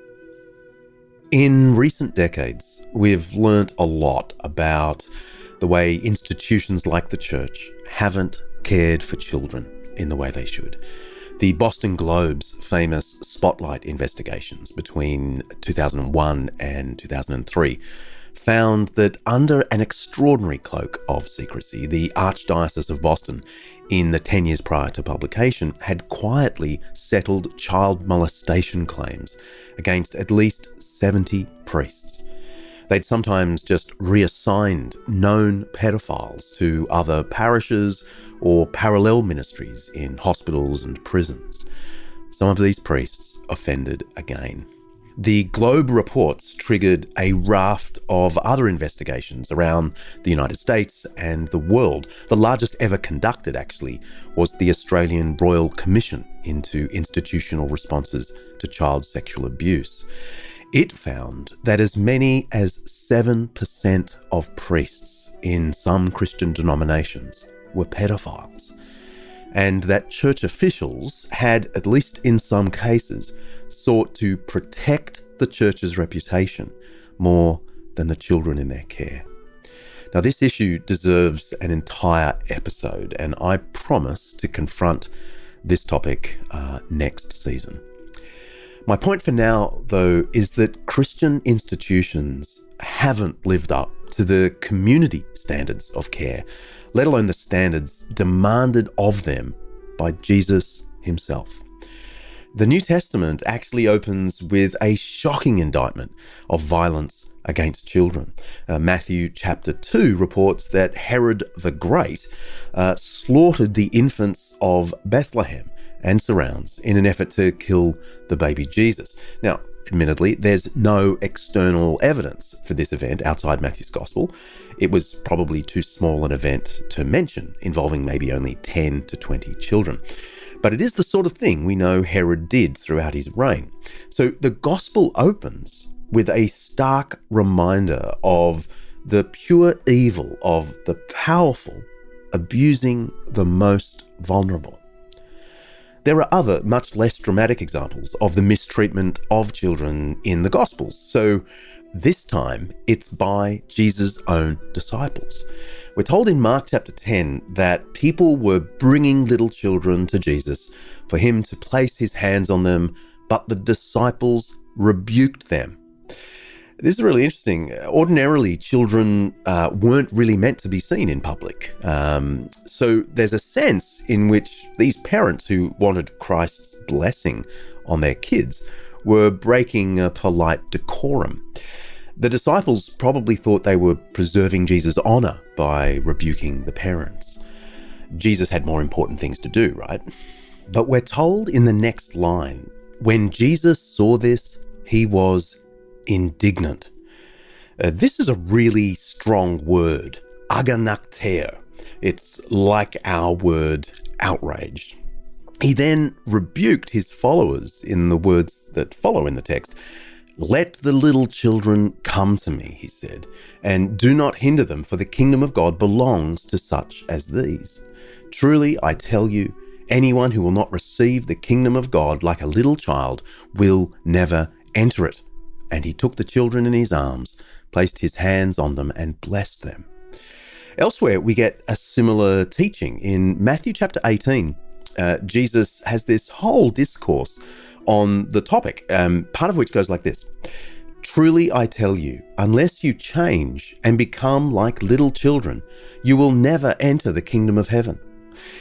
In recent decades, we've learnt a lot about the way institutions like the church haven't cared for children in the way they should. The Boston Globe's famous Spotlight investigations between 2001 and 2003 found that under an extraordinary cloak of secrecy, the Archdiocese of Boston, in the 10 years prior to publication, had quietly settled child molestation claims against at least 70 priests. They'd sometimes just reassigned known pedophiles to other parishes or parallel ministries in hospitals and prisons. Some of these priests offended again. The Globe reports triggered a raft of other investigations around the United States and the world. The largest ever conducted, actually, was the Australian Royal Commission into Institutional Responses to Child Sexual Abuse. It found that as many as 7% of priests in some Christian denominations were pedophiles, and that church officials had, at least in some cases, sought to protect the church's reputation more than the children in their care. Now, this issue deserves an entire episode, and I promise to confront this topic next season. My point for now, though, is that Christian institutions haven't lived up to the community standards of care, let alone the standards demanded of them by Jesus himself. The New Testament actually opens with a shocking indictment of violence against children. Matthew chapter 2 reports that Herod the Great slaughtered the infants of Bethlehem and surrounds in an effort to kill the baby Jesus. Now, admittedly, there's no external evidence for this event outside Matthew's Gospel. It was probably too small an event to mention, involving maybe only 10 to 20 children. But it is the sort of thing we know Herod did throughout his reign. So the Gospel opens with a stark reminder of the pure evil of the powerful abusing the most vulnerable. There are other, much less dramatic examples of the mistreatment of children in the Gospels. So this time, it's by Jesus' own disciples. We're told in Mark chapter 10 that people were bringing little children to Jesus for him to place his hands on them, but the disciples rebuked them. This is really interesting. Ordinarily, children weren't really meant to be seen in public. So there's a sense in which these parents who wanted Christ's blessing on their kids were breaking a polite decorum. The disciples probably thought they were preserving Jesus' honor by rebuking the parents. Jesus had more important things to do, right? But we're told in the next line, when Jesus saw this, he was indignant. This is a really strong word, aganakter. It's like our word outraged. He then rebuked his followers in the words that follow in the text. Let the little children come to me, he said, and do not hinder them, for the kingdom of God belongs to such as these. Truly, I tell you, anyone who will not receive the kingdom of God like a little child will never enter it. And he took the children in his arms, placed his hands on them, and blessed them. Elsewhere, we get a similar teaching. In Matthew chapter 18, Jesus has this whole discourse on the topic, part of which goes like this. Truly, I tell you, unless you change and become like little children, you will never enter the kingdom of heaven.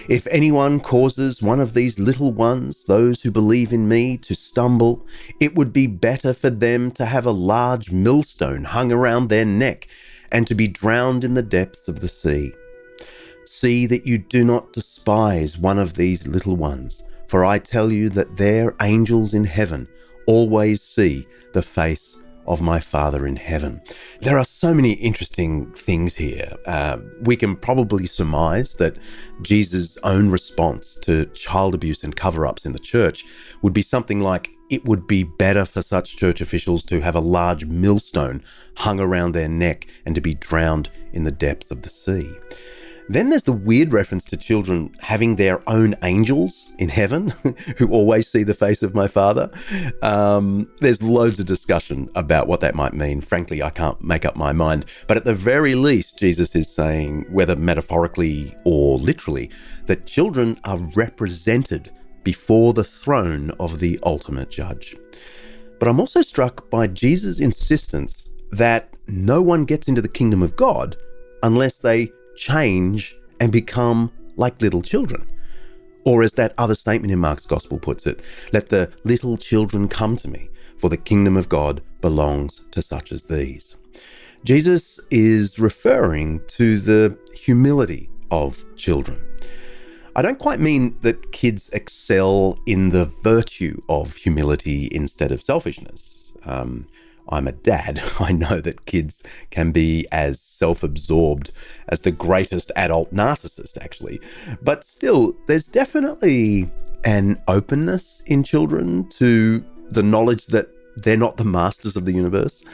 If anyone causes one of these little ones, those who believe in me, to stumble, it would be better for them to have a large millstone hung around their neck and to be drowned in the depths of the sea. See that you do not despise one of these little ones, for I tell you that their angels in heaven always see the face of my Father in heaven. There are so many interesting things here. We can probably surmise that Jesus' own response to child abuse and cover-ups in the church would be something like, it would be better for such church officials to have a large millstone hung around their neck and to be drowned in the depths of the sea. Then there's the weird reference to children having their own angels in heaven who always see the face of my Father. There's loads of discussion about what that might mean. Frankly, I can't make up my mind. But at the very least, Jesus is saying, whether metaphorically or literally, that children are represented before the throne of the ultimate judge. But I'm also struck by Jesus' insistence that no one gets into the kingdom of God unless they change and become like little children. Or as that other statement in Mark's gospel puts it, let the little children come to me, for the kingdom of God belongs to such as these. Jesus is referring to the humility of children. I don't quite mean that kids excel in the virtue of humility instead of selfishness. I'm a dad. I know that kids can be as self-absorbed as the greatest adult narcissist, actually. But still, there's definitely an openness in children to the knowledge that they're not the masters of the universe,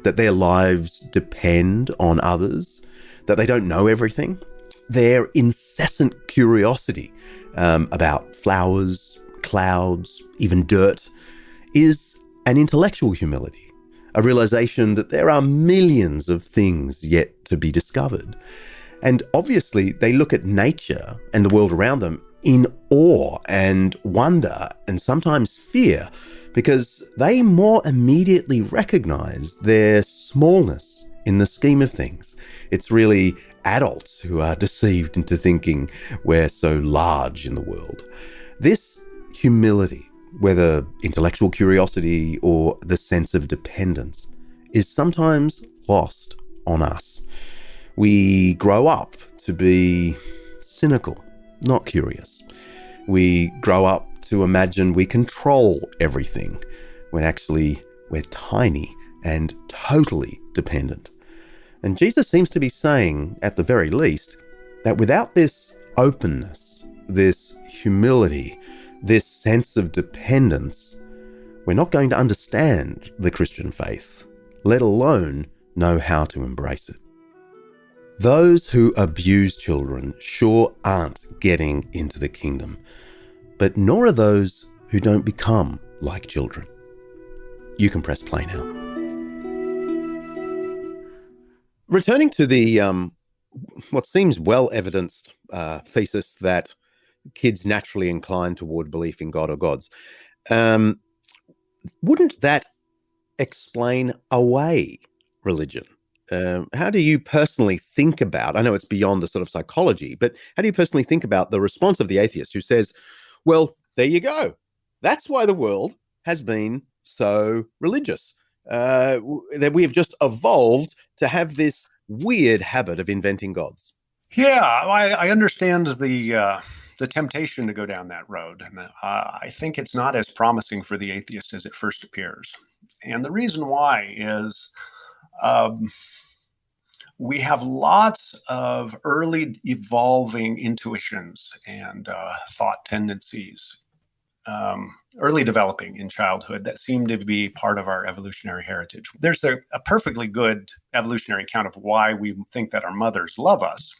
that their lives depend on others, that they don't know everything. Their incessant curiosity about flowers, clouds, even dirt is an intellectual humility. A realization that there are millions of things yet to be discovered. And obviously, they look at nature and the world around them in awe and wonder and sometimes fear, because they more immediately recognize their smallness in the scheme of things. It's really adults who are deceived into thinking we're so large in the world. This humility, whether intellectual curiosity or the sense of dependence, is sometimes lost on us. We grow up to be cynical, not curious. We grow up to imagine we control everything, when actually we're tiny and totally dependent. And Jesus seems to be saying, at the very least, that without this openness, this humility, this sense of dependence, we're not going to understand the Christian faith, let alone know how to embrace it. Those who abuse children sure aren't getting into the kingdom, but nor are those who don't become like children. You can press play now. Returning to the what seems well-evidenced thesis that kids naturally incline toward belief in God or gods, wouldn't that explain away religion? How do you personally think about, I know it's beyond the sort of psychology, but how do you personally think about the response of the atheist who says, well, there you go. That's why the world has been so religious. That we have just evolved to have this weird habit of inventing gods. Yeah, I understand the temptation to go down that road. And I think it's not as promising for the atheist as it first appears. And the reason why is we have lots of early evolving intuitions and thought tendencies, early developing in childhood, that seem to be part of our evolutionary heritage. There's a perfectly good evolutionary account of why we think that our mothers love us.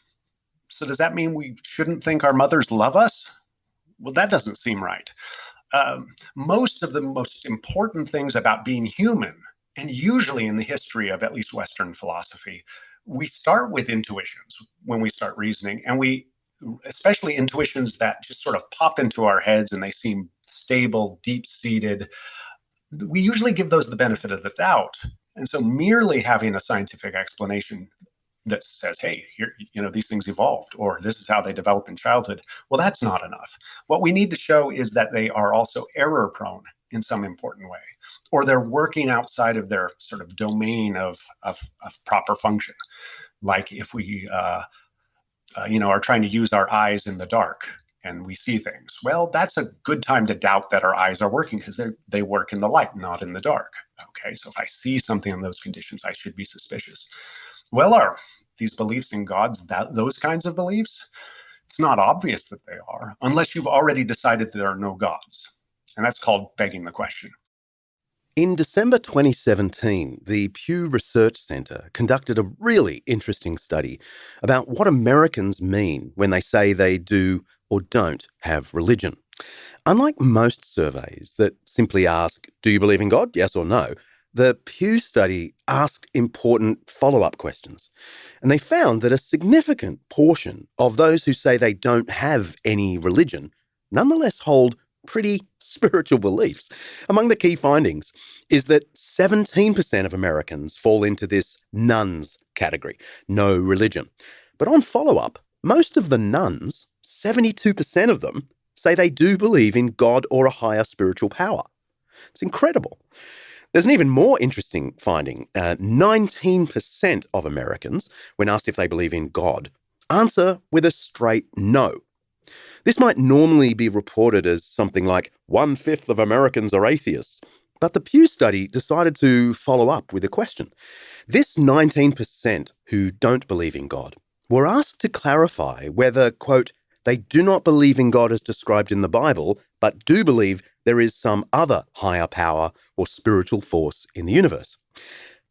So does that mean we shouldn't think our mothers love us? Well, that doesn't seem right. Most of the most important things about being human, and usually in the history of at least Western philosophy, we start with intuitions when we start reasoning, and especially intuitions that just sort of pop into our heads and they seem stable, deep-seated. We usually give those the benefit of the doubt. And so merely having a scientific explanation that says, hey, these things evolved, or this is how they develop in childhood, well, that's not enough. What we need to show is that they are also error-prone in some important way, or they're working outside of their sort of domain of proper function. Like if we are trying to use our eyes in the dark and we see things, well, that's a good time to doubt that our eyes are working, because they work in the light, not in the dark. Okay, so if I see something in those conditions, I should be suspicious. Well, are these beliefs in gods those kinds of beliefs? It's not obvious that they are, unless you've already decided there are no gods. And that's called begging the question. In December 2017, the Pew Research Center conducted a really interesting study about what Americans mean when they say they do or don't have religion. Unlike most surveys that simply ask, do you believe in God? Yes or no? The Pew study asked important follow-up questions, and they found that a significant portion of those who say they don't have any religion nonetheless hold pretty spiritual beliefs. Among the key findings is that 17% of Americans fall into this nones category, no religion. But on follow-up, most of the nones, 72% of them, say they do believe in God or a higher spiritual power. It's incredible. There's an even more interesting finding. 19% of Americans, when asked if they believe in God, answer with a straight no. This might normally be reported as something like 1/5 of Americans are atheists, but the Pew study decided to follow up with a question. This 19% who don't believe in God were asked to clarify whether, quote, they do not believe in God as described in the Bible, but do believe there is some other higher power or spiritual force in the universe.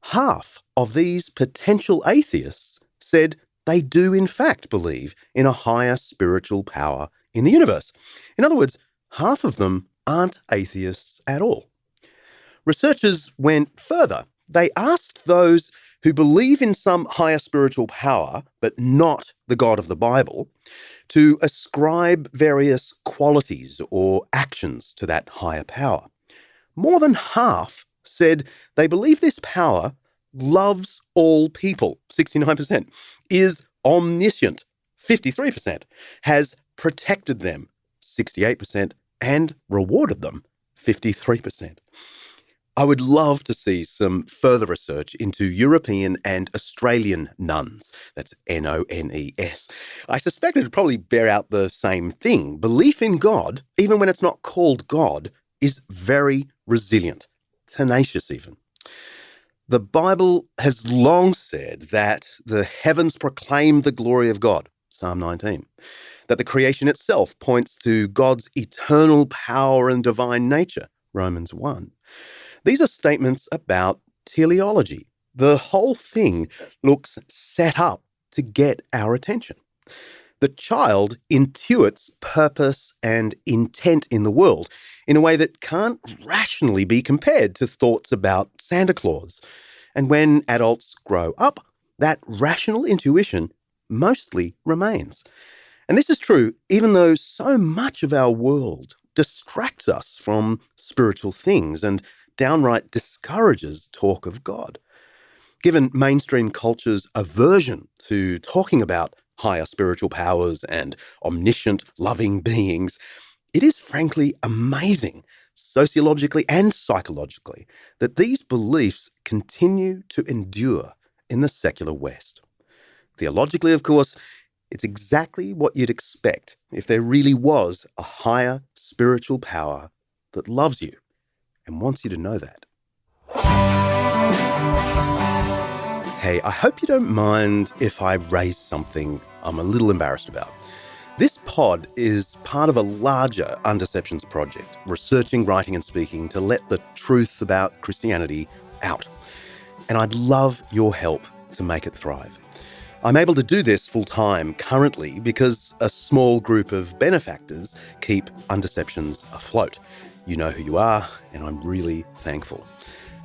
Half of these potential atheists said they do in fact believe in a higher spiritual power in the universe. In other words, half of them aren't atheists at all. Researchers went further. They asked those who believe in some higher spiritual power, but not the God of the Bible, to ascribe various qualities or actions to that higher power. More than half said they believe this power loves all people, 69%, is omniscient, 53%, has protected them, 68%, and rewarded them, 53%. I would love to see some further research into European and Australian nones. That's N-O-N-E-S. I suspect it would probably bear out the same thing. Belief in God, even when it's not called God, is very resilient, tenacious even. The Bible has long said that the heavens proclaim the glory of God, Psalm 19, that the creation itself points to God's eternal power and divine nature, Romans 1. These are statements about teleology. The whole thing looks set up to get our attention. The child intuits purpose and intent in the world in a way that can't rationally be compared to thoughts about Santa Claus. And when adults grow up, that rational intuition mostly remains. And this is true even though so much of our world distracts us from spiritual things and downright discourages talk of God. Given mainstream culture's aversion to talking about higher spiritual powers and omniscient, loving beings, it is frankly amazing, sociologically and psychologically, that these beliefs continue to endure in the secular West. Theologically, of course, it's exactly what you'd expect if there really was a higher spiritual power that loves you and wants you to know that. Hey, I hope you don't mind if I raise something I'm a little embarrassed about. This pod is part of a larger Undeceptions project, researching, writing and speaking to let the truth about Christianity out. And I'd love your help to make it thrive. I'm able to do this full-time currently because a small group of benefactors keep Undeceptions afloat. You know who you are, and I'm really thankful.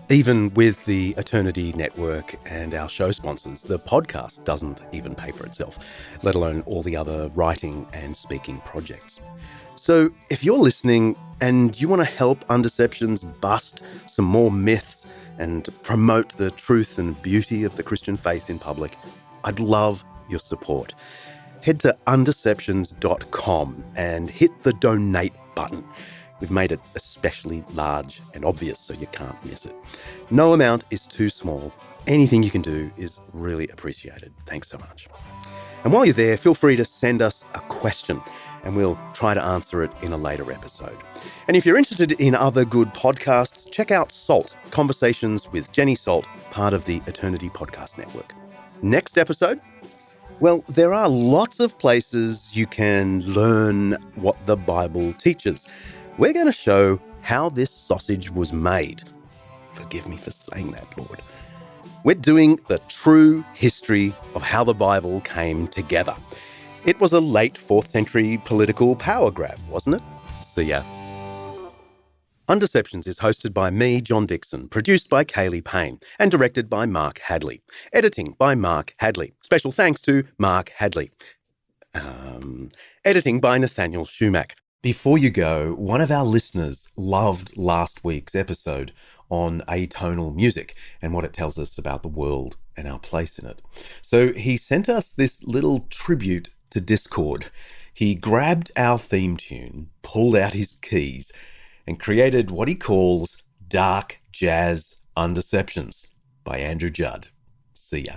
Even with the Eternity Network and our show sponsors, the podcast doesn't even pay for itself, let alone all the other writing and speaking projects. So if you're listening and you want to help Undeceptions bust some more myths and promote the truth and beauty of the Christian faith in public, I'd love your support. Head to undeceptions.com and hit the donate button. We've made it especially large and obvious so you can't miss it. No amount is too small. Anything you can do is really appreciated. Thanks so much. And while you're there, feel free to send us a question and we'll try to answer it in a later episode. And if you're interested in other good podcasts, check out Salt, Conversations with Jenny Salt, part of the Eternity Podcast Network. Next episode? Well, there are lots of places you can learn what the Bible teaches. We're going to show how this sausage was made. Forgive me for saying that, Lord. We're doing the true history of how the Bible came together. It was a late 4th century political power grab, wasn't it? See ya. Undeceptions is hosted by me, John Dixon, produced by Kaylee Payne, and directed by Mark Hadley. Editing by Mark Hadley. Special thanks to Mark Hadley. Editing by Nathaniel Shumack. Before you go, one of our listeners loved last week's episode on atonal music and what it tells us about the world and our place in it. So he sent us this little tribute to Discord. He grabbed our theme tune, pulled out his keys, and created what he calls Dark Jazz Undeceptions by Andrew Judd. See ya.